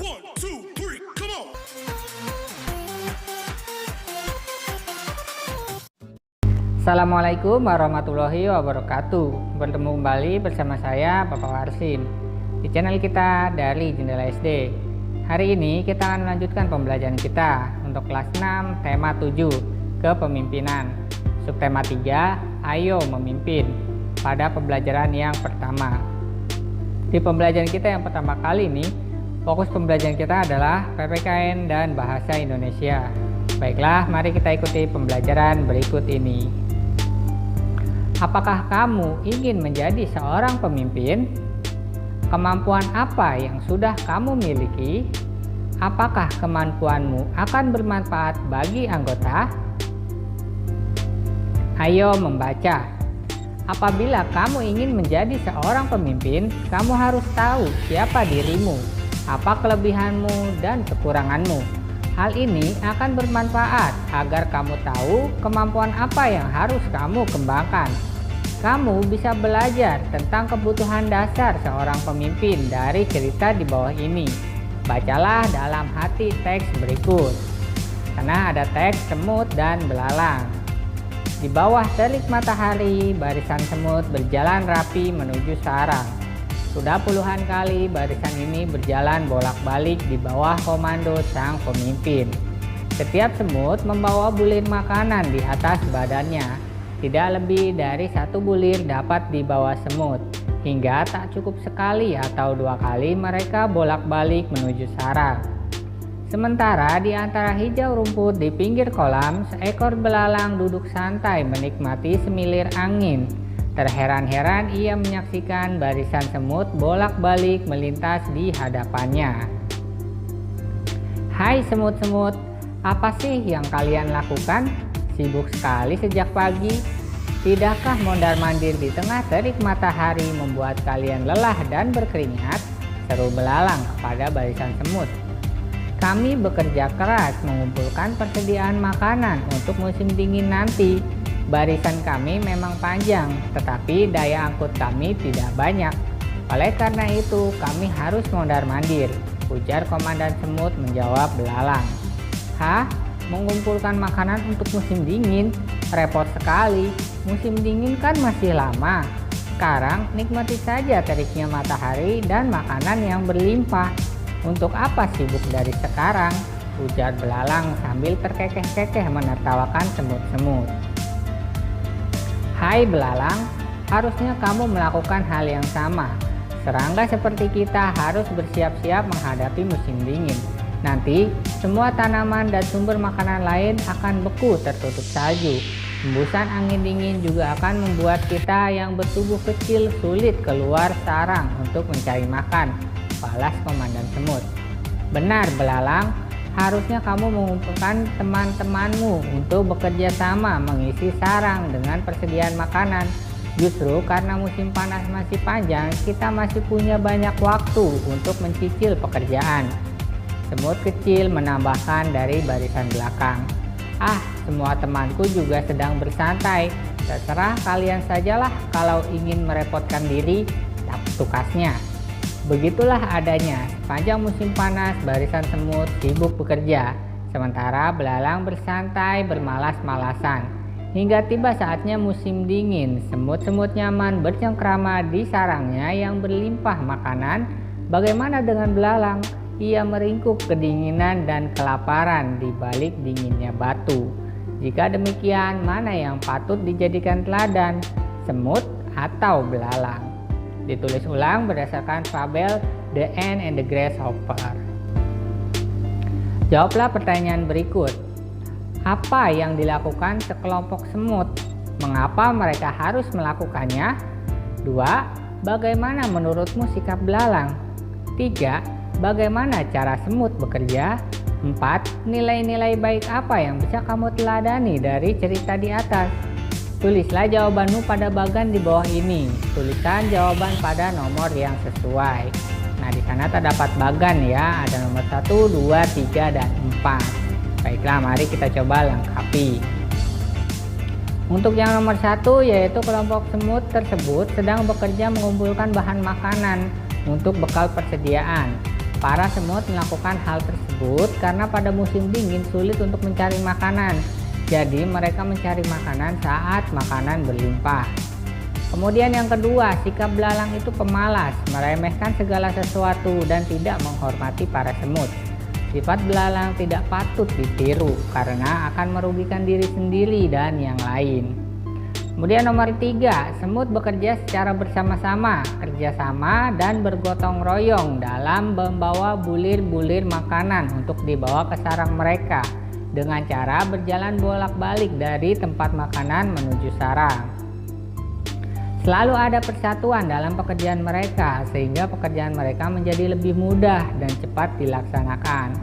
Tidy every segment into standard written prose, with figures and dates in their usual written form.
One, two, three, come on. Assalamualaikum warahmatullahi wabarakatuh. Bertemu kembali bersama saya Bapak Warsin di channel kita dari Jendela SD. Hari ini kita akan melanjutkan pembelajaran kita untuk kelas 6 tema 7 kepemimpinan. Subtema 3 ayo memimpin pada pembelajaran yang pertama. Di pembelajaran kita yang pertama kali ini, fokus pembelajaran kita adalah PPKN dan Bahasa Indonesia. Baiklah, mari kita ikuti pembelajaran berikut ini. Apakah kamu ingin menjadi seorang pemimpin? Kemampuan apa yang sudah kamu miliki? Apakah kemampuanmu akan bermanfaat bagi anggota? Ayo membaca. Apabila kamu ingin menjadi seorang pemimpin, kamu harus tahu siapa dirimu, apa kelebihanmu dan kekuranganmu. Hal ini akan bermanfaat agar kamu tahu kemampuan apa yang harus kamu kembangkan. Kamu bisa belajar tentang kebutuhan dasar seorang pemimpin dari cerita di bawah ini. Bacalah dalam hati teks berikut. Karena ada teks semut dan belalang. Di bawah terik matahari, barisan semut berjalan rapi menuju sarang. Sudah puluhan kali barisan ini berjalan bolak-balik di bawah komando sang pemimpin. Setiap semut membawa bulir makanan di atas badannya. Tidak lebih dari satu bulir dapat dibawa semut, hingga tak cukup sekali atau dua kali mereka bolak-balik menuju sarang. Sementara di antara hijau rumput di pinggir kolam, seekor belalang duduk santai menikmati semilir angin. Terheran-heran ia menyaksikan barisan semut bolak-balik melintas di hadapannya. Hai semut-semut, apa sih yang kalian lakukan? Sibuk sekali sejak pagi. Tidakkah mondar-mandir di tengah terik matahari membuat kalian lelah dan berkeringat? Seru belalang kepada barisan semut. Kami bekerja keras mengumpulkan persediaan makanan untuk musim dingin nanti. Barisan kami memang panjang, tetapi daya angkut kami tidak banyak. Oleh karena itu, kami harus mondar-mandir, ujar komandan semut menjawab belalang. Hah? Mengumpulkan makanan untuk musim dingin? Repot sekali, musim dingin kan masih lama. Sekarang nikmati saja teriknya matahari dan makanan yang berlimpah. Untuk apa sibuk dari sekarang? Ujar belalang sambil terkekeh-kekeh menertawakan semut-semut. Hai belalang, harusnya kamu melakukan hal yang sama. Serangga seperti kita harus bersiap-siap menghadapi musim dingin. Nanti semua tanaman dan sumber makanan lain akan beku tertutup salju. Hembusan angin dingin juga akan membuat kita yang bertubuh kecil sulit keluar sarang untuk mencari makan, balas komandan semut. Benar belalang, harusnya kamu mengumpulkan teman-temanmu untuk bekerja sama mengisi sarang dengan persediaan makanan. Justru karena musim panas masih panjang, kita masih punya banyak waktu untuk mencicil pekerjaan. Semut kecil menambahkan dari barisan belakang. Ah, semua temanku juga sedang bersantai. Terserah kalian sajalah kalau ingin merepotkan diri, tukasnya. Begitulah adanya, sepanjang musim panas barisan semut sibuk bekerja, sementara belalang bersantai bermalas-malasan. Hingga tiba saatnya musim dingin, semut-semut nyaman bercengkrama di sarangnya yang berlimpah makanan. Bagaimana dengan belalang? Ia meringkuk kedinginan dan kelaparan di balik dinginnya batu. Jika demikian, mana yang patut dijadikan teladan, semut atau belalang? Ditulis ulang berdasarkan fabel The Ant and the Grasshopper. Jawablah pertanyaan berikut. Apa yang dilakukan sekelompok semut? Mengapa mereka harus melakukannya? 2. Bagaimana menurutmu sikap belalang? 3. Bagaimana cara semut bekerja? 4. Nilai-nilai baik apa yang bisa kamu teladani dari cerita di atas? Tulislah jawabanmu pada bagan di bawah ini. Tuliskan jawaban pada nomor yang sesuai. Nah, di sana terdapat bagan ya, ada nomor 1, 2, 3, dan 4. Baiklah, mari kita coba lengkapi. Untuk yang nomor 1, yaitu kelompok semut tersebut sedang bekerja mengumpulkan bahan makanan untuk bekal persediaan. Para semut melakukan hal tersebut karena pada musim dingin sulit untuk mencari makanan. Jadi mereka mencari makanan saat makanan berlimpah. Kemudian yang kedua, sikap belalang itu pemalas, meremehkan segala sesuatu dan tidak menghormati para semut. Sifat belalang tidak patut ditiru karena akan merugikan diri sendiri dan yang lain. Kemudian nomor 3, semut bekerja secara bersama-sama, kerjasama dan bergotong royong dalam membawa bulir-bulir makanan untuk dibawa ke sarang mereka dengan cara berjalan bolak-balik dari tempat makanan menuju sarang. Selalu ada persatuan dalam pekerjaan mereka sehingga pekerjaan mereka menjadi lebih mudah dan cepat dilaksanakan.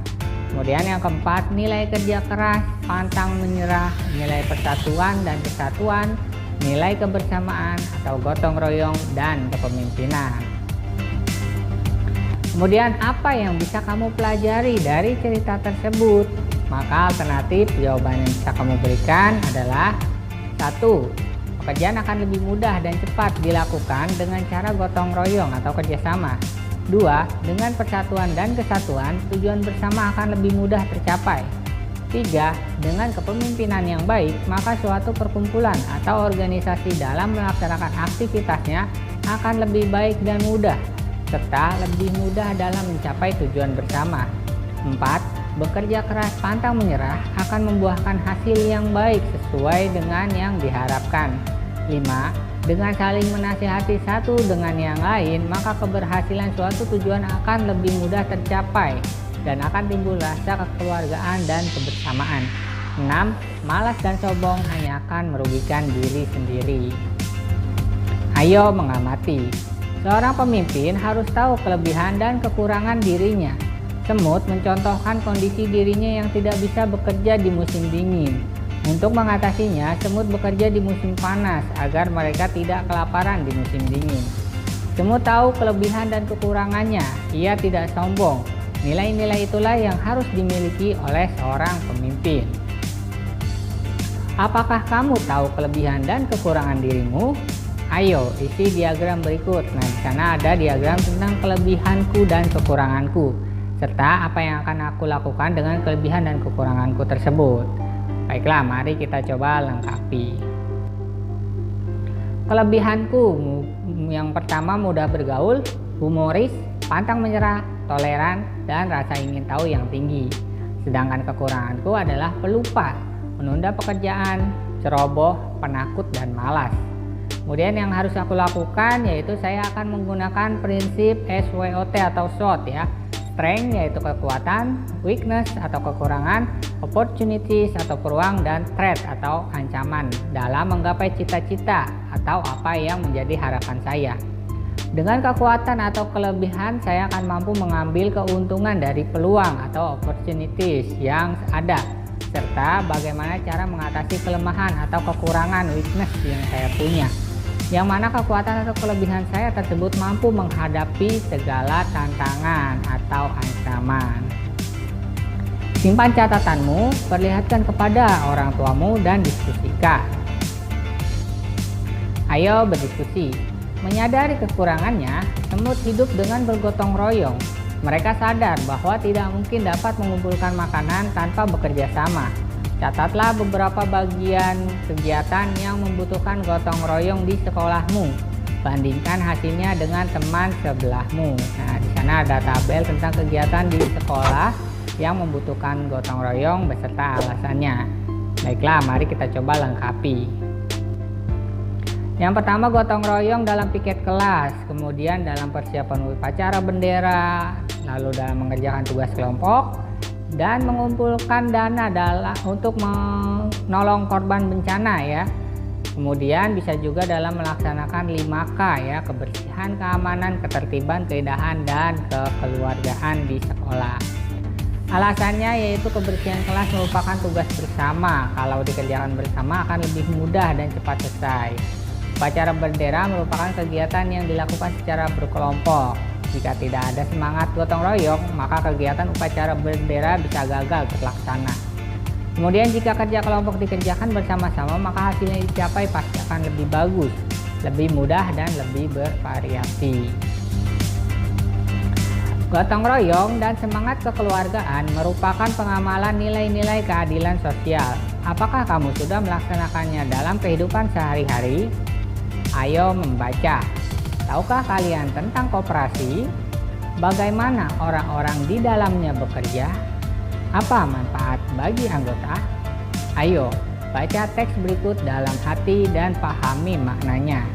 Kemudian yang keempat, nilai kerja keras, pantang menyerah, nilai persatuan dan kesatuan, nilai kebersamaan atau gotong royong, dan kepemimpinan. Kemudian apa yang bisa kamu pelajari dari cerita tersebut? Maka alternatif jawaban yang bisa kamu berikan adalah 1. Pekerjaan akan lebih mudah dan cepat dilakukan dengan cara gotong royong atau kerjasama. 2. Dengan persatuan dan kesatuan, tujuan bersama akan lebih mudah tercapai. 3. Dengan kepemimpinan yang baik, maka suatu perkumpulan atau organisasi dalam melaksanakan aktivitasnya akan lebih baik dan mudah, serta lebih mudah dalam mencapai tujuan bersama. 4. Bekerja keras pantang menyerah akan membuahkan hasil yang baik sesuai dengan yang diharapkan. 5. Dengan saling menasihati satu dengan yang lain, maka keberhasilan suatu tujuan akan lebih mudah tercapai dan akan timbul rasa kekeluargaan dan kebersamaan. 6. Malas dan sombong hanya akan merugikan diri sendiri. Ayo mengamati. Seorang pemimpin harus tahu kelebihan dan kekurangan dirinya. Semut mencontohkan kondisi dirinya yang tidak bisa bekerja di musim dingin. Untuk mengatasinya, semut bekerja di musim panas agar mereka tidak kelaparan di musim dingin. Semut tahu kelebihan dan kekurangannya. Ia tidak sombong. Nilai-nilai itulah yang harus dimiliki oleh seorang pemimpin. Apakah kamu tahu kelebihan dan kekurangan dirimu? Ayo isi diagram berikut. Nah, di sana ada diagram tentang kelebihanku dan kekuranganku, serta apa yang akan aku lakukan dengan kelebihan dan kekuranganku tersebut. Baiklah, mari kita coba lengkapi. Kelebihanku yang pertama, mudah bergaul, humoris, pantang menyerah, toleran, dan rasa ingin tahu yang tinggi. Sedangkan kekuranganku adalah pelupa, menunda pekerjaan, ceroboh, penakut, dan malas. Kemudian yang harus aku lakukan yaitu saya akan menggunakan prinsip SWOT atau SWOT ya. Strength yaitu kekuatan, weakness atau kekurangan, opportunities atau peluang, dan threat atau ancaman dalam menggapai cita-cita atau apa yang menjadi harapan saya. Dengan kekuatan atau kelebihan, saya akan mampu mengambil keuntungan dari peluang atau opportunities yang ada, serta bagaimana cara mengatasi kelemahan atau kekurangan weakness yang saya punya, yang mana kekuatan atau kelebihan saya tersebut mampu menghadapi segala tantangan atau ancaman. Simpan catatanmu, perlihatkan kepada orang tuamu, dan diskusikan. Ayo berdiskusi. Menyadari kekurangannya, semut hidup dengan bergotong royong. Mereka sadar bahwa tidak mungkin dapat mengumpulkan makanan tanpa bekerja sama. Catatlah beberapa bagian kegiatan yang membutuhkan gotong royong di sekolahmu. Bandingkan hasilnya dengan teman sebelahmu. Nah, di sana ada tabel tentang kegiatan di sekolah yang membutuhkan gotong royong beserta alasannya. Baiklah, mari kita coba lengkapi. Yang pertama, gotong royong dalam piket kelas, kemudian dalam persiapan upacara bendera, lalu dalam mengerjakan tugas kelompok, dan mengumpulkan dana untuk menolong korban bencana ya. Kemudian bisa juga dalam melaksanakan 5K ya, kebersihan, keamanan, ketertiban, keindahan, dan kekeluargaan di sekolah. Alasannya yaitu kebersihan kelas merupakan tugas bersama. Kalau dikerjakan bersama akan lebih mudah dan cepat selesai. Upacara bendera merupakan kegiatan yang dilakukan secara berkelompok. Jika tidak ada semangat gotong royong, maka kegiatan upacara bendera bisa gagal terlaksana. Kemudian jika kerja kelompok dikerjakan bersama-sama, maka hasilnya dicapai pasti akan lebih bagus, lebih mudah, dan lebih bervariasi. Gotong royong dan semangat kekeluargaan merupakan pengamalan nilai-nilai keadilan sosial. Apakah kamu sudah melaksanakannya dalam kehidupan sehari-hari? Ayo membaca. Tahukah kalian tentang koperasi? Bagaimana orang-orang di dalamnya bekerja? Apa manfaat bagi anggota? Ayo, baca teks berikut dalam hati dan pahami maknanya.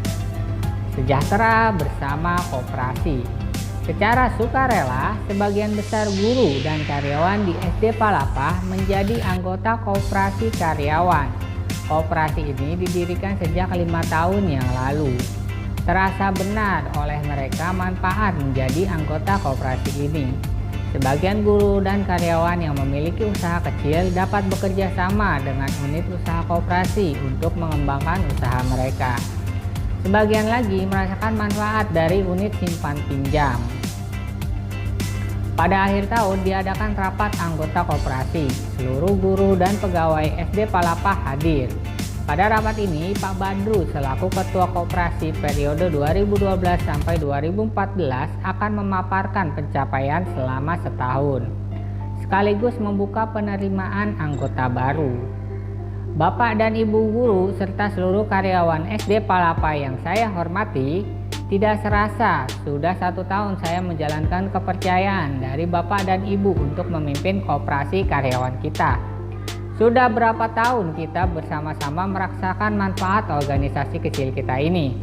Sejahtera bersama koperasi. Secara sukarela, sebagian besar guru dan karyawan di SD Palapa menjadi anggota koperasi karyawan. Koperasi ini didirikan sejak 5 tahun yang lalu. Terasa benar oleh mereka manfaat menjadi anggota koperasi ini. Sebagian guru dan karyawan yang memiliki usaha kecil dapat bekerja sama dengan unit usaha koperasi untuk mengembangkan usaha mereka. Sebagian lagi merasakan manfaat dari unit simpan pinjam. Pada akhir tahun diadakan rapat anggota koperasi. Seluruh guru dan pegawai SD Palapa hadir. Pada rapat ini, Pak Badru selaku Ketua Koperasi periode 2012 sampai 2014 akan memaparkan pencapaian selama setahun, sekaligus membuka penerimaan anggota baru. Bapak dan Ibu guru serta seluruh karyawan SD Palapa yang saya hormati, tidak serasa sudah 1 tahun saya menjalankan kepercayaan dari Bapak dan Ibu untuk memimpin koperasi karyawan kita. Sudah berapa tahun kita bersama-sama merasakan manfaat organisasi kecil kita ini.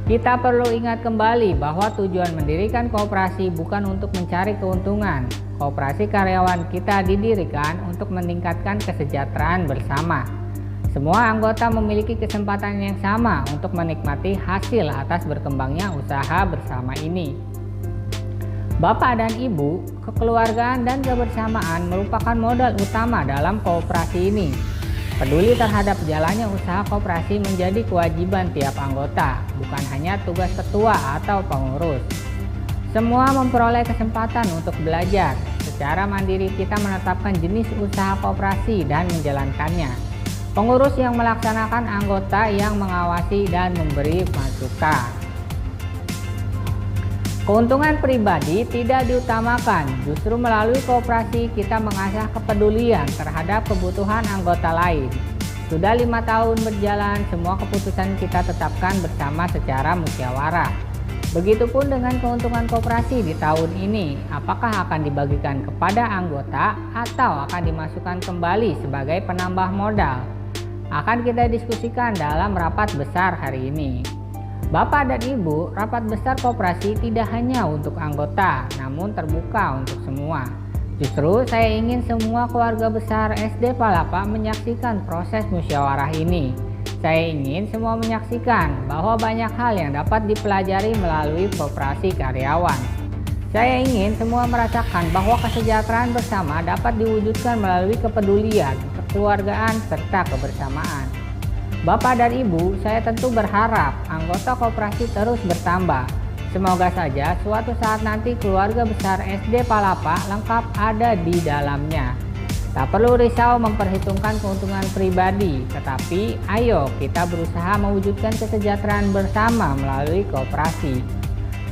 Kita perlu ingat kembali bahwa tujuan mendirikan koperasi bukan untuk mencari keuntungan. Koperasi karyawan kita didirikan untuk meningkatkan kesejahteraan bersama. Semua anggota memiliki kesempatan yang sama untuk menikmati hasil atas berkembangnya usaha bersama ini. Bapak dan Ibu, kekeluargaan dan kebersamaan merupakan modal utama dalam koperasi ini. Peduli terhadap jalannya usaha koperasi menjadi kewajiban tiap anggota, bukan hanya tugas ketua atau pengurus. Semua memperoleh kesempatan untuk belajar. Secara mandiri kita menetapkan jenis usaha koperasi dan menjalankannya. Pengurus yang melaksanakan, anggota yang mengawasi dan memberi masukan. Keuntungan pribadi tidak diutamakan, justru melalui koperasi kita mengasah kepedulian terhadap kebutuhan anggota lain. Sudah 5 tahun berjalan, semua keputusan kita tetapkan bersama secara musyawarah. Begitupun dengan keuntungan koperasi di tahun ini, apakah akan dibagikan kepada anggota atau akan dimasukkan kembali sebagai penambah modal? Akan kita diskusikan dalam rapat besar hari ini. Bapak dan Ibu, rapat besar koperasi tidak hanya untuk anggota, namun terbuka untuk semua. Justru saya ingin semua keluarga besar SD Palapa menyaksikan proses musyawarah ini. Saya ingin semua menyaksikan bahwa banyak hal yang dapat dipelajari melalui koperasi karyawan. Saya ingin semua merasakan bahwa kesejahteraan bersama dapat diwujudkan melalui kepedulian, kekeluargaan, serta kebersamaan. Bapak dan Ibu, saya tentu berharap anggota koperasi terus bertambah. Semoga saja suatu saat nanti keluarga besar SD Palapa lengkap ada di dalamnya. Tak perlu risau memperhitungkan keuntungan pribadi, tetapi ayo kita berusaha mewujudkan kesejahteraan bersama melalui koperasi.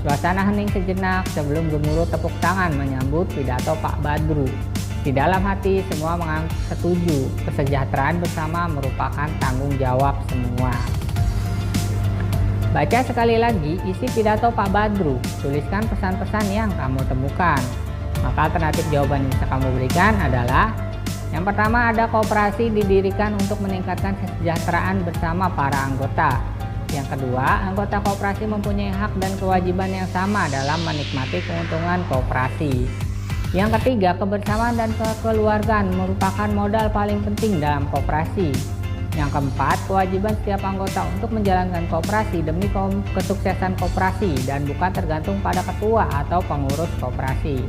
Suasana hening sejenak sebelum gemuruh tepuk tangan menyambut pidato Pak Badru. Di dalam hati semua setuju, kesejahteraan bersama merupakan tanggung jawab semua. Baca sekali lagi isi pidato Pak Badru, tuliskan pesan-pesan yang kamu temukan. Maka alternatif jawaban yang bisa kamu berikan adalah: yang pertama, ada koperasi didirikan untuk meningkatkan kesejahteraan bersama para anggota. Yang kedua, anggota koperasi mempunyai hak dan kewajiban yang sama dalam menikmati keuntungan koperasi. Yang ketiga, kebersamaan dan kekeluargaan merupakan modal paling penting dalam koperasi. Yang keempat, kewajiban setiap anggota untuk menjalankan koperasi demi kesuksesan koperasi dan bukan tergantung pada ketua atau pengurus koperasi.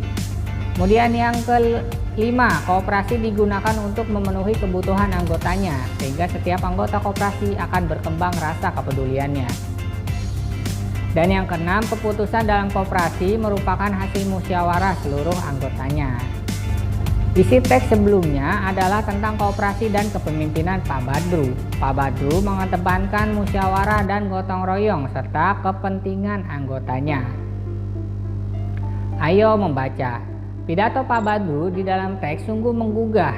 Kemudian yang kelima, koperasi digunakan untuk memenuhi kebutuhan anggotanya, sehingga setiap anggota koperasi akan berkembang rasa kepeduliannya. Dan yang keenam, keputusan dalam koperasi merupakan hasil musyawarah seluruh anggotanya. Isi teks sebelumnya adalah tentang koperasi dan kepemimpinan Pak Badru. Pak Badru mengedepankan musyawarah dan gotong royong serta kepentingan anggotanya. Ayo membaca. Pidato Pak Badru di dalam teks sungguh menggugah.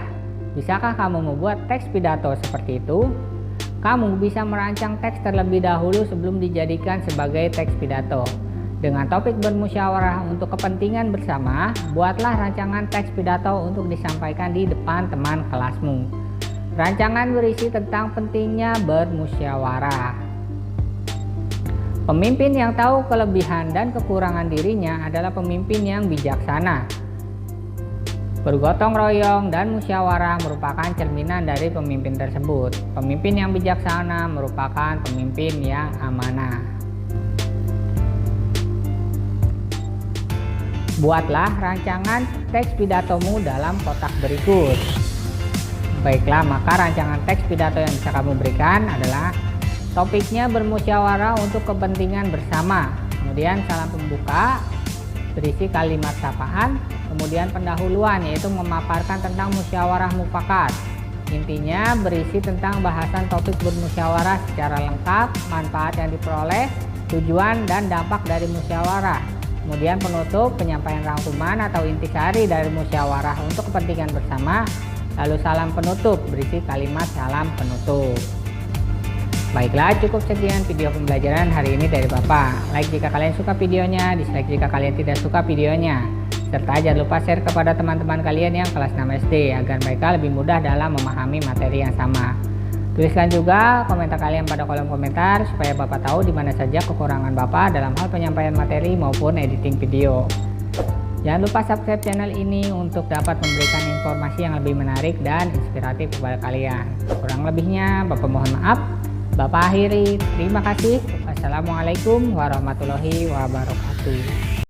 Bisakah kamu membuat teks pidato seperti itu? Kamu bisa merancang teks terlebih dahulu sebelum dijadikan sebagai teks pidato. Dengan topik bermusyawarah untuk kepentingan bersama, buatlah rancangan teks pidato untuk disampaikan di depan teman kelasmu. Rancangan berisi tentang pentingnya bermusyawarah. Pemimpin yang tahu kelebihan dan kekurangan dirinya adalah pemimpin yang bijaksana. Bergotong royong dan musyawarah merupakan cerminan dari pemimpin tersebut. Pemimpin yang bijaksana merupakan pemimpin yang amanah. Buatlah rancangan teks pidatomu dalam kotak berikut. Baiklah, maka rancangan teks pidato yang bisa kamu berikan adalah topiknya bermusyawarah untuk kepentingan bersama. Kemudian salam pembuka berisi kalimat sapaan, kemudian pendahuluan yaitu memaparkan tentang musyawarah mufakat. Intinya berisi tentang bahasan topik bermusyawarah secara lengkap, manfaat yang diperoleh, tujuan dan dampak dari musyawarah. Kemudian penutup, penyampaian rangkuman atau intisari dari musyawarah untuk kepentingan bersama. Lalu salam penutup berisi kalimat salam penutup. Baiklah, cukup sekian video pembelajaran hari ini dari Bapak. Like jika kalian suka videonya, dislike jika kalian tidak suka videonya. Serta jangan lupa share kepada teman-teman kalian yang kelas 6 SD agar mereka lebih mudah dalam memahami materi yang sama. Tuliskan juga komentar kalian pada kolom komentar supaya Bapak tahu di mana saja kekurangan Bapak dalam hal penyampaian materi maupun editing video. Jangan lupa subscribe channel ini untuk dapat memberikan informasi yang lebih menarik dan inspiratif kepada kalian. Kurang lebihnya Bapak mohon maaf. Bapak akhiri, terima kasih. Wassalamualaikum warahmatullahi wabarakatuh.